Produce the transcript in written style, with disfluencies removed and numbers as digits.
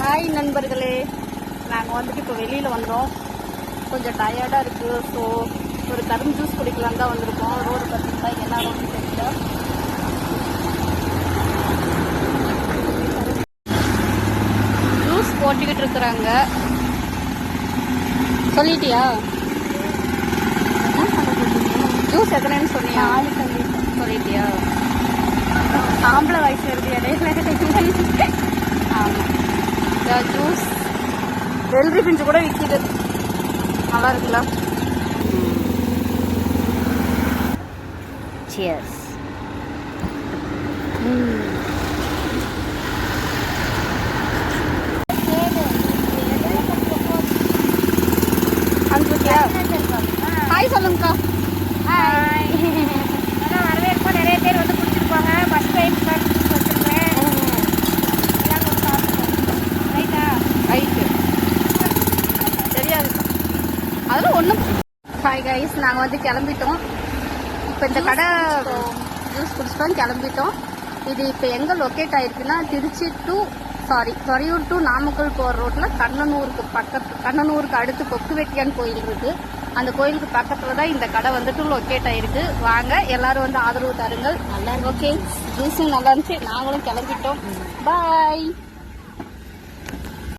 Hi நண்பர்களே, நாங்கள் வந்துட்டு இப்போ வெளியில் வந்தோம். கொஞ்சம் டயர்டாக இருக்குது. ஸோ ஒரு கரும்பு ஜூஸ் குடிக்கலாம் தான் வந்திருக்கோம். ரோடு பார்த்தீங்கன்னா என்ன ரோடு தெரியல. ஜூஸ் போட்டுக்கிட்டு இருக்கிறாங்க. சொல்லிட்டியா ஜூஸ் எத்தனைன்னு சொன்னியா? சொல்லிட்டியா? ஆம்பளை வயசு இருக்கு. ஆமாம், ஜூஸ் வெள்ளரி பிஞ்சு கூட விற்கிது. நல்லா இருக்குல்ல? சியர்ஸ். அனுப்பிட்டியா? ஹாய் சொல்லுங்கக்கா. ஹாய். ஆனால் வரவேற்போம். நிறைய பேர் வந்து குடிச்சிருப்பாங்க. ஃபஸ்ட் டைம் வச்சுருக்கேன். எல்லாம் ஒரு சாப்பிடுவோம். ரைட்டா? ரைட்டு, தெரியாது அதெல்லாம் ஒன்றும். ஹாய் கைஸ், நாங்கள் வந்து கிளம்பிட்டோம். இப்போ இந்த கடை ஜூஸ் குடிச்சிட்டோம், கிளம்பிட்டோம். இது இப்போ எங்கே லொக்கேட் ஆகிருக்குன்னா திருச்சி டு துறையூர் டு நாமக்கல் போகிற ரோட்டில் கண்ணனூருக்கு அடுத்து கொக்குவெட்டியான் கோயில் இருக்குது. அந்த கோயிலுக்கு பக்கத்தில் தான் இந்த கடை வந்துட்டு லொக்கேட் ஆகிருக்கு. வாங்க எல்லாரும் வந்து ஆதரவு தாருங்கள். நல்லா ஓகே, ஜூஸும் நல்லா இருந்துச்சு. நாங்களும் கிளம்பிட்டோம். பாய்.